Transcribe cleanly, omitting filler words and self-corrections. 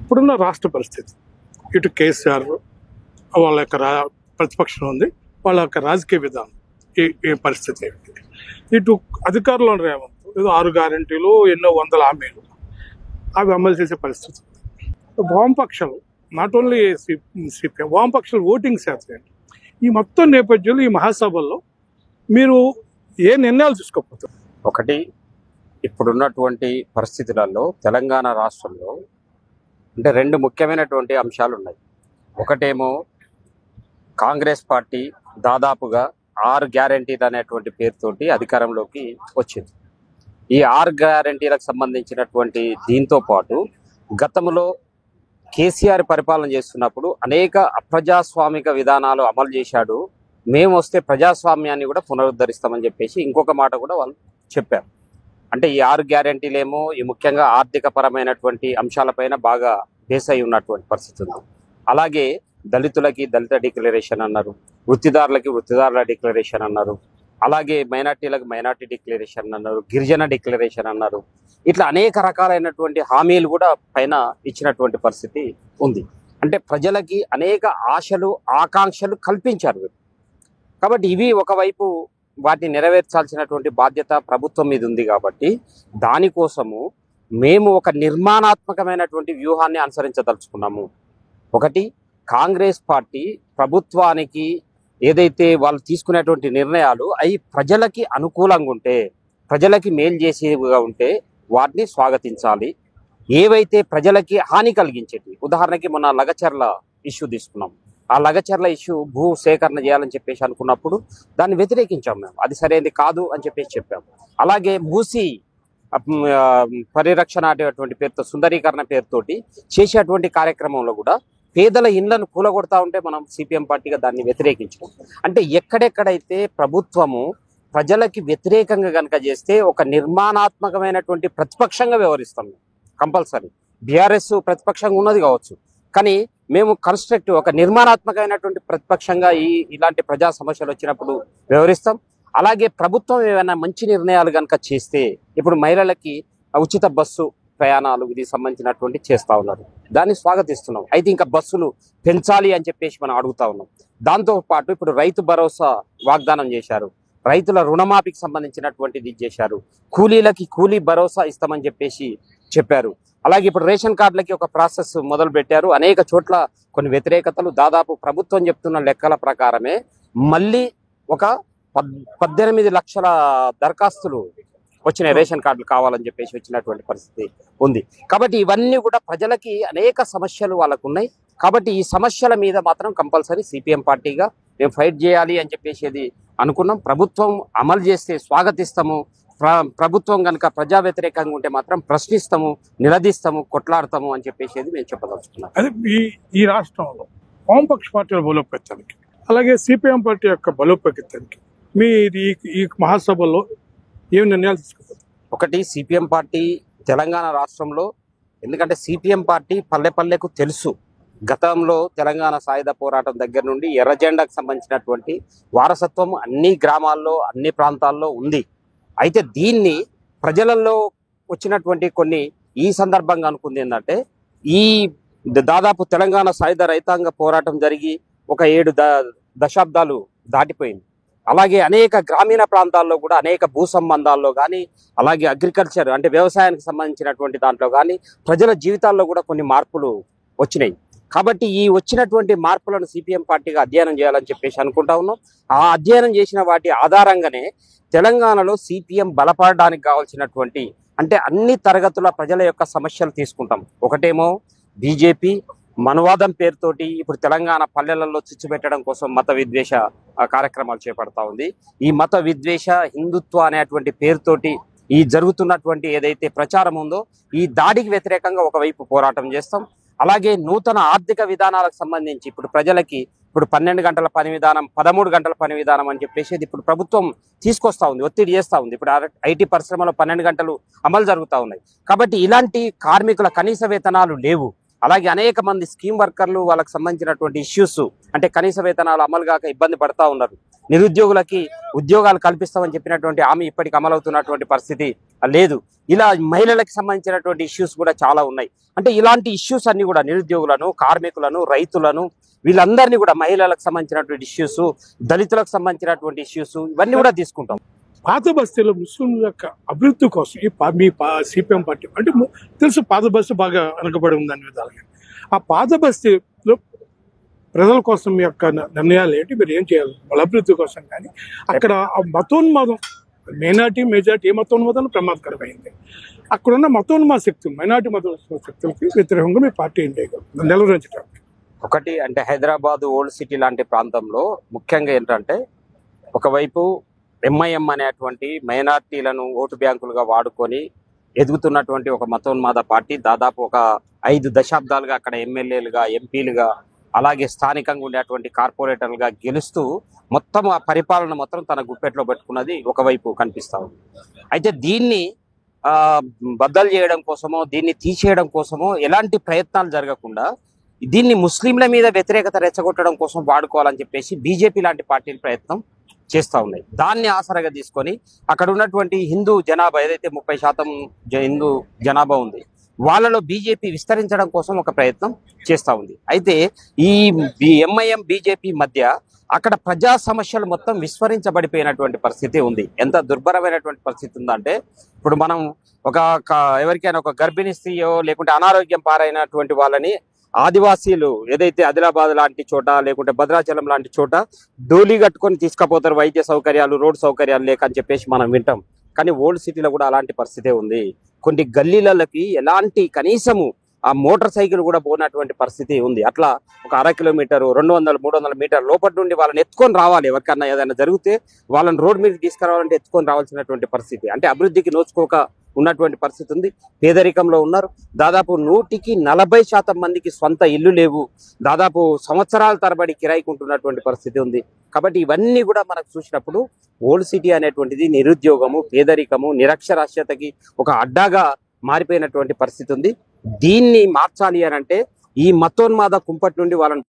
ఇప్పుడున్న రాష్ట్ర పరిస్థితి, ఇటు కేసీఆర్ వాళ్ళ యొక్క ప్రతిపక్షం ఉంది, వాళ్ళ యొక్క రాజకీయ విధానం ఈ పరిస్థితి ఏమిటి, ఇటు అధికారంలో రేవంత్ ఏదో 6 గ్యారెంటీలు ఎన్నో వందల హామీలు అవి అమలు చేసే పరిస్థితి ఉంది. వామపక్షాలు నాట్ ఓన్లీ సిపిఎం వామపక్షాలు ఓటింగ్ శాతం ఏంటి, ఈ మొత్తం నేపథ్యంలో ఈ మహాసభల్లో మీరు ఏ నిర్ణయాలు తీసుకోకపోతారు? ఒకటి, ఇప్పుడున్నటువంటి పరిస్థితులలో తెలంగాణ రాష్ట్రంలో అంటే 2 ముఖ్యమైనటువంటి అంశాలు ఉన్నాయి. ఒకటేమో కాంగ్రెస్ పార్టీ దాదాపుగా 6 గ్యారెంటీలు అనేటువంటి పేరుతోటి అధికారంలోకి వచ్చింది. ఈ 6 గ్యారెంటీలకు సంబంధించినటువంటి దీంతో పాటు గతంలో కేసీఆర్ పరిపాలన చేస్తున్నప్పుడు అనేక అప్రజాస్వామిక విధానాలు అమలు చేశాడు, మేము వస్తే ప్రజాస్వామ్యాన్ని కూడా పునరుద్ధరిస్తామని చెప్పేసి ఇంకొక మాట కూడా వాళ్ళు చెప్పారు. అంటే ఈ 6 గ్యారెంటీలేమో ఈ ముఖ్యంగా ఆర్థిక పరమైనటువంటి అంశాలపైన బాగా బేస్ అయి ఉన్నటువంటి పరిస్థితి ఉంది. అలాగే దళితులకి దళిత డిక్లరేషన్ అన్నారు, వృత్తిదారులకి వృత్తిదారుల డిక్లరేషన్ అన్నారు, అలాగే మైనార్టీలకు మైనార్టీ డిక్లరేషన్ అన్నారు, గిరిజన డిక్లరేషన్ అన్నారు. ఇట్లా అనేక రకాలైనటువంటి హామీలు కూడా పైన ఇచ్చినటువంటి పరిస్థితి ఉంది. అంటే ప్రజలకి అనేక ఆశలు ఆకాంక్షలు కల్పించారు. కాబట్టి ఇవి ఒకవైపు వాటిని నెరవేర్చాల్సినటువంటి బాధ్యత ప్రభుత్వం మీద ఉంది. కాబట్టి దానికోసము మేము ఒక నిర్మాణాత్మకమైనటువంటి వ్యూహాన్ని అనుసరించదలుచుకున్నాము. ఒకటి, కాంగ్రెస్ పార్టీ ప్రభుత్వానికి ఏదైతే వాళ్ళు తీసుకునేటువంటి నిర్ణయాలు అవి ప్రజలకి అనుకూలంగా ఉంటే, ప్రజలకి మేలు చేసేవిగా ఉంటే వాటిని స్వాగతించాలి. ఏవైతే ప్రజలకి హాని కలిగించేవి, ఉదాహరణకి మొన్న లగచర్ల ఇష్యూ తీసుకున్నాం. ఆ లగచర్ల ఇష్యూ భూ సేకరణ చేయాలని చెప్పేసి అనుకున్నప్పుడు దాన్ని వ్యతిరేకించాం మేము, అది సరైనది కాదు అని చెప్పేసి చెప్పాము. అలాగే మూసి పరిరక్షణ అనేటువంటి పేరుతో సుందరీకరణ పేరుతోటి చేసేటువంటి కార్యక్రమంలో కూడా పేదల ఇళ్లను కూలగొడతా ఉంటే మనం సిపిఎం పార్టీగా దాన్ని వ్యతిరేకించాం. అంటే ఎక్కడెక్కడైతే ప్రభుత్వము ప్రజలకి వ్యతిరేకంగా కనుక చేస్తే ఒక నిర్మాణాత్మకమైనటువంటి ప్రతిపక్షంగా వ్యవహరిస్తాం. కంపల్సరీ బీఆర్ఎస్ ప్రతిపక్షంగా ఉన్నది కావచ్చు, కానీ మేము కన్స్ట్రక్టివ్ ఒక నిర్మాణాత్మకమైనటువంటి ప్రతిపక్షంగా ఇలాంటి ప్రజా సమస్యలు వచ్చినప్పుడు వ్యవహరిస్తాం. అలాగే ప్రభుత్వం ఏమైనా మంచి నిర్ణయాలు కనుక చేస్తే, ఇప్పుడు మహిళలకి ఉచిత బస్సు ప్రయాణాలు ఇది సంబంధించినటువంటి చేస్తూ ఉన్నారు, దాన్ని స్వాగతిస్తున్నాం. అయితే ఇంకా బస్సులు పెంచాలి అని చెప్పేసి మనం అడుగుతా ఉన్నాం. దాంతోపాటు ఇప్పుడు రైతు భరోసా వాగ్దానం చేశారు, రైతుల రుణమాఫీకి సంబంధించినటువంటిది చేశారు, కూలీలకి కూలీ భరోసా ఇస్తామని చెప్పేసి చెప్పారు. అలాగే ఇప్పుడు రేషన్ కార్డులకి ఒక ప్రాసెస్ మొదలు పెట్టారు. అనేక చోట్ల కొన్ని వ్యతిరేకతలు, దాదాపు ప్రభుత్వం చెప్తున్న లెక్కల ప్రకారమే మళ్ళీ ఒక 18 లక్షల దరఖాస్తులు వచ్చినాయి రేషన్ కార్డులు కావాలని చెప్పేసి వచ్చినటువంటి పరిస్థితి ఉంది. కాబట్టి ఇవన్నీ కూడా ప్రజలకి అనేక సమస్యలు వాళ్ళకు ఉన్నాయి. కాబట్టి ఈ సమస్యల మీద మాత్రం కంపల్సరీ సిపిఎం పార్టీగా మేము ఫైట్ చేయాలి అని చెప్పేసి అనుకున్నాం. ప్రభుత్వం అమలు చేస్తే స్వాగతిస్తాము, ప్రభుత్వం కనుక ప్రజా వ్యతిరేకంగా ఉంటే మాత్రం ప్రశ్నిస్తాము, నిలదీస్తాము, కొట్లాడతాము అని చెప్పేసి మేము చెప్పదలుచుకున్నాం. అదే ఈ రాష్ట్రంలో వామపక్ష పార్టీల బలోపేతానికి, అలాగే సిపిఎం పార్టీ యొక్క బలోపేతానికి మీరు ఈ మహాసభలో ఏమి నిర్ణయాలు తీసుకుంటారు? ఒకటి, సిపిఎం పార్టీ తెలంగాణ రాష్ట్రంలో, ఎందుకంటే సిపిఎం పార్టీ పల్లె పల్లెకు తెలుసు, గతంలో తెలంగాణ సాయుధ పోరాటం దగ్గర నుండి ఎర్రజెండాకు సంబంధించినటువంటి వారసత్వం అన్ని గ్రామాల్లో అన్ని ప్రాంతాల్లో ఉంది. అయితే దీన్ని ప్రజలలో వచ్చినటువంటి కొన్ని ఈ సందర్భంగా అనుకుంది ఏంటంటే, ఈ దాదాపు తెలంగాణ సాయుధ రైతాంగ పోరాటం జరిగి ఒక 7 దశాబ్దాలు దాటిపోయింది. అలాగే అనేక గ్రామీణ ప్రాంతాల్లో కూడా అనేక భూ సంబంధాల్లో కానీ, అలాగే అగ్రికల్చర్ అంటే వ్యవసాయానికి సంబంధించినటువంటి దాంట్లో కానీ ప్రజల జీవితాల్లో కూడా కొన్ని మార్పులు వచ్చినాయి. కాబట్టి ఈ వచ్చినటువంటి మార్పులను సిపిఎం పార్టీగా అధ్యయనం చేయాలని చెప్పేసి అనుకుంటా ఉన్నాం. ఆ అధ్యయనం చేసిన వాటి ఆధారంగానే తెలంగాణలో సిపిఎం బలపడడానికి కావాల్సినటువంటి అంటే అన్ని తరగతుల ప్రజల యొక్క సమస్యలు తీసుకుంటాం. ఒకటేమో బీజేపీ మనవాదం పేరుతోటి ఇప్పుడు తెలంగాణ పల్లెలలో చిచ్చు పెట్టడం కోసం మత విద్వేష కార్యక్రమాలు చేపడతా ఉంది. ఈ మత విద్వేష హిందుత్వ అనేటువంటి పేరుతోటి ఈ జరుగుతున్నటువంటి ఏదైతే ప్రచారం ఉందో ఈ దాడికి వ్యతిరేకంగా ఒకవైపు పోరాటం చేస్తాం. అలాగే నూతన ఆర్థిక విధానాలకు సంబంధించి ఇప్పుడు ప్రజలకి ఇప్పుడు 12 గంటల పని విధానం, 13 గంటల పని విధానం అని చెప్పేసి ఇప్పుడు ప్రభుత్వం తీసుకొస్తా ఉంది, ఒత్తిడి చేస్తూ ఉంది. ఇప్పుడు ఐటీ పరిశ్రమలో 12 గంటలు అమలు జరుగుతూ ఉన్నాయి. కాబట్టి ఇలాంటి కార్మికుల కనీస వేతనాలు లేవు. అలాగే అనేక మంది స్కీమ్ వర్కర్లు వాళ్ళకి సంబంధించినటువంటి ఇష్యూస్ అంటే కనీస వేతనాలు అమలు కాక ఇబ్బంది పడతా ఉన్నారు. నిరుద్యోగులకి ఉద్యోగాలు కల్పిస్తామని చెప్పినటువంటి హామీ ఇప్పటికి అమలవుతున్నటువంటి పరిస్థితి లేదు. ఇలా మహిళలకు సంబంధించినటువంటి ఇష్యూస్ కూడా చాలా ఉన్నాయి. అంటే ఇలాంటి ఇష్యూస్ అన్ని కూడా నిరుద్యోగులను, కార్మికులను, రైతులను, వీళ్ళందరినీ కూడా మహిళలకు సంబంధించినటువంటి ఇష్యూస్, దళితులకు సంబంధించినటువంటి ఇష్యూస్, ఇవన్నీ కూడా తీసుకుంటాం. పాత బస్తీలో ముస్లింల యొక్క అభివృద్ధి కోసం మీ సిపిఎం పార్టీ అంటే తెలుసు, పాత బస్తీ బాగా వెనకబడి ఉంది అన్ని విధాలుగా. ఆ పాత బస్తీలో ప్రజల కోసం మీ యొక్క నిర్ణయాలు ఏంటి? మీరు ఏం చేయాలి వాళ్ళ అభివృద్ధి కోసం? కానీ అక్కడ ఆ మతోన్మాదం, మైనార్టీ మెజార్టీ ఏ మతోన్మాదం ప్రమాదకరమైంది. అక్కడున్న మతోన్మాద శక్తులు, మైనార్టీ మతోన్మాద శక్తులకి వ్యతిరేకంగా మీ పార్టీ ఏం చేయగలరు నిలవరించడానికి? ఒకటి అంటే హైదరాబాద్ ఓల్డ్ సిటీ లాంటి ప్రాంతంలో ముఖ్యంగా ఏంటంటే, ఒకవైపు ఎంఐఎం అనేటువంటి మైనార్టీలను ఓటు బ్యాంకులుగా వాడుకొని ఎదుగుతున్నటువంటి ఒక మతోన్మాద పార్టీ దాదాపు ఒక 5 దశాబ్దాలుగా అక్కడ ఎమ్మెల్యేలుగా, ఎంపీలుగా, అలాగే స్థానికంగా ఉండేటువంటి కార్పొరేటర్లుగా గెలుస్తూ మొత్తం ఆ పరిపాలన మొత్తం తన గుప్పెట్లో పెట్టుకున్నది ఒకవైపు కనిపిస్తా ఉంది. అయితే దీన్ని బద్దలు చేయడం కోసమో, దీన్ని తీసేయడం కోసమో ఎలాంటి ప్రయత్నాలు జరగకుండా దీన్ని ముస్లింల మీద వ్యతిరేకత రెచ్చగొట్టడం కోసం వాడుకోవాలని చెప్పేసి బీజేపీ లాంటి పార్టీలు ప్రయత్నం చేస్తూ ఉన్నాయి. దాన్ని ఆసరాగా తీసుకొని అక్కడ ఉన్నటువంటి హిందూ జనాభా ఏదైతే 30% హిందూ జనాభా ఉంది, వాళ్ళలో బీజేపీ విస్తరించడం కోసం ఒక ప్రయత్నం చేస్తూ ఉంది. అయితే ఈ ఎంఐఎం బీజేపీ మధ్య అక్కడ ప్రజా సమస్యలు మొత్తం విస్మరించబడిపోయినటువంటి పరిస్థితి ఉంది. ఎంత దుర్భరమైనటువంటి పరిస్థితి ఉందంటే, ఇప్పుడు మనం ఎవరికైనా ఒక గర్భిణీ స్త్రీయో లేకుంటే అనారోగ్యం పారైనటువంటి వాళ్ళని ఆదివాసీలు ఏదైతే ఆదిలాబాద్ లాంటి చోట లేకుంటే భద్రాచలం లాంటి చోట డోలీ కట్టుకొని తీసుకుపోతారు, వైద్య సౌకర్యాలు, రోడ్ సౌకర్యాలు లేక అని చెప్పేసి మనం వింటాం. కానీ ఓల్డ్ సిటీలో కూడా అలాంటి పరిస్థితే ఉంది. కొన్ని గల్లీలకి ఎలాంటి కనీసము ఆ మోటార్ సైకిల్ కూడా పోయినటువంటి పరిస్థితి ఉంది. అట్లా ఒక 1/2 కిలోమీటరు, 200-300 మీటర్ లోపల నుండి వాళ్ళని ఎత్తుకొని రావాలి. ఎవరికన్నా ఏదైనా జరిగితే వాళ్ళని రోడ్ మీద తీసుకురావాలంటే ఎత్తుకొని రావాల్సినటువంటి పరిస్థితి. అంటే అభివృద్ధికి నోచుకోక ఉన్నటువంటి పరిస్థితి ఉంది. పేదరికంలో ఉన్నారు. దాదాపు 100కి 40% మందికి సొంత ఇల్లు లేవు. దాదాపు సంవత్సరాల తరబడి కిరాయికుంటున్నటువంటి పరిస్థితి ఉంది. కాబట్టి ఇవన్నీ కూడా మనకు చూసినప్పుడు ఓల్డ్ సిటీ అనేటువంటిది నిరుద్యోగము, పేదరికము, నిరక్షరాస్యతకి ఒక అడ్డాగా మారిపోయినటువంటి పరిస్థితి ఉంది. దీన్ని మార్చాలి అని అంటే ఈ మతోన్మాద కుంపటి నుండి వాళ్ళని